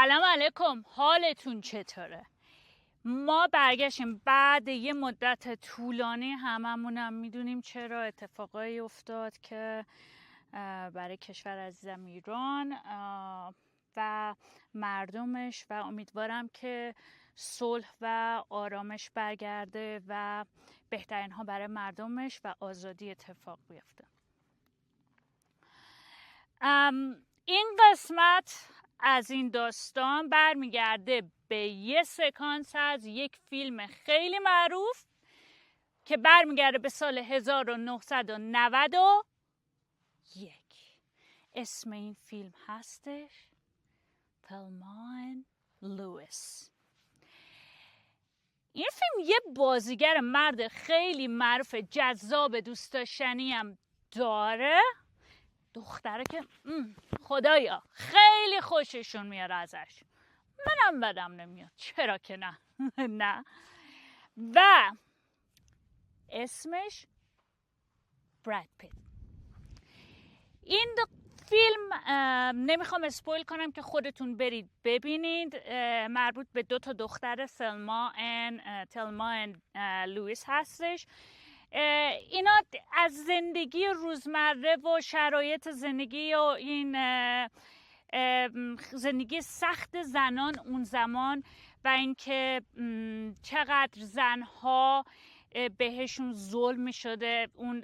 سلام علیکم، حالتون چطوره؟ ما برگشتیم بعد یه مدت طولانی، هممونم میدونیم چرا اتفاقایی افتاد که برای کشور عزیزم ایران و مردمش و امیدوارم که صلح و آرامش برگرده و بهترین ها برای مردمش و آزادی اتفاق بیفته. این قسمت از این داستان برمیگرده به یه سکانس از یک فیلم خیلی معروف که برمیگرده به سال 1991. اسم این فیلم هستش تلما اند لوئیس. این فیلم یه بازیگر مرد خیلی معروف، جذاب، دوست داشتنی هم داره. دختره که خدایا خیلی خوششون میاد ازش، منم بدم نمیاد، چرا که نه. نه. و اسمش براد پیت. این فیلم نمیخوام اسپویل کنم که خودتون برید ببینید. مربوط به 2 دختر تلما اند لوئیس هستش. اینا از زندگی روزمره و شرایط زندگی و این زندگی سخت زنان اون زمان و اینکه چقدر زنها بهشون ظلم می شده، اون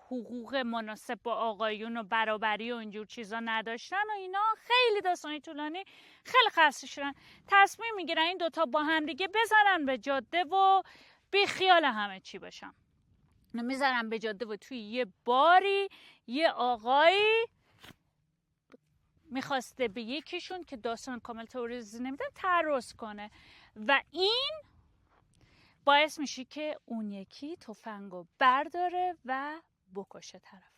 حقوق مناسب با آقایون و برابری و اینجور چیزا نداشتن و اینا، خیلی داستانی طولانی، خیلی خسته شدن، تصمیم میگیرن این 2 با هم دیگه بزنن به جاده و بی خیال همه چی باشن. میذارن به جاده و توی یه باری یه آقایی میخواسته به یکیشون که داستان کامل توضیح نمیدن تعرض کنه و این باعث میشه که اون یکی تفنگو برداره و بکشه طرف.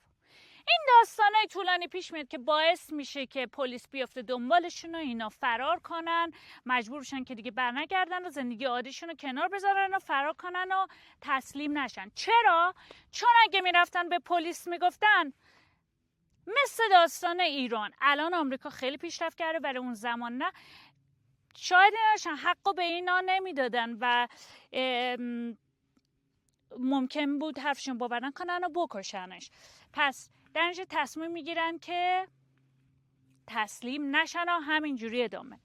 این داستانای طولانی پیش میاد که باعث میشه که پلیس بیفته دنبالشون و اینا فرار کنن، مجبور شن که دیگه برنگردن و زندگی عادیشون رو کنار بذارن و فرار کنن و تسلیم نشن. چرا؟ چون اگه میرفتن به پلیس میگفتن، مثل داستان ایران، الان آمریکا خیلی پیشرفت کرده ولی اون زمان نه، شاید نشن حقو به اینا نمیدادن و ممکن بود حرفشون باور نکنن و بکشنش. پس در نتیجه تصمیم میگیرن که تسلیم نشن و همینجوری ادامه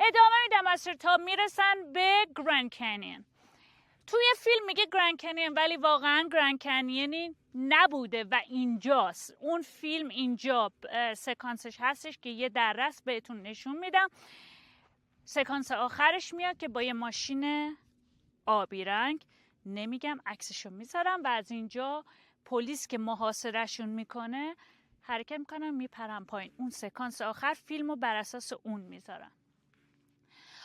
میدم از تا میرسن به گرند کانیون. توی فیلم میگه گرند کانیون ولی واقعا گرند کانیونی نبوده و اینجاست. اون فیلم اینجا سکانسش هستش که یه درس بهتون نشون میدم. سکانس آخرش میاد که با یه ماشین آبی رنگ، نمیگم عکسشو میذارم، و از اینجا پلیس که محاصرهشون میکنه حرکت میکنن میپرن پایین. اون سکانس آخر فیلمو بر اساس اون میذارن.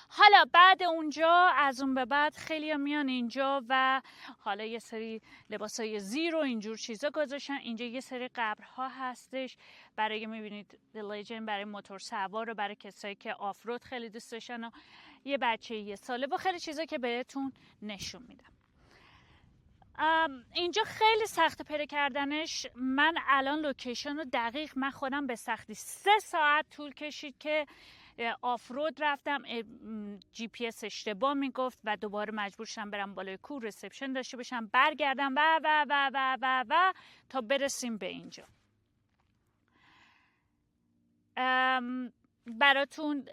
حالا بعد اونجا از اون به بعد خیلی میان اینجا و حالا یه سری لباسای زیر و اینجور چیزا گذاشتن. اینجا یه سری قبرها هستش برای میبینید لیجن، برای موتور سوار و برای کسایی که آفرود خیلی دوست داشتن و یه بچه 1 ساله و خیلی چیزا که بهتون نشون میدم. اینجا خیلی سخت پیدا کردنش. من الان لوکیشن رو دقیق، من خودم به سختی 3 ساعت طول کشید که آفرود رفتم، جی پی اس اشتباه میگفت و دوباره مجبور شدم برم بالای کوه ریسپشن داشته باشم، برگردم و و و و و و تا برسیم به اینجا. براتون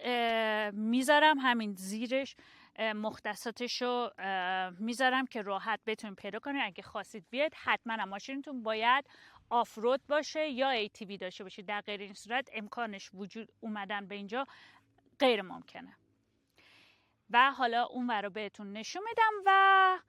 میذارم همین زیرش مختصاتشو میذارم که راحت بتونید پیدا کنید. اگه خواستید بیاید حتما ماشینتون باید آفرود باشه یا ای تی وی داشته باشه، در غیر این صورت امکانش وجود اومدن به اینجا غیر ممکنه. و حالا اون رو بهتون نشون میدم و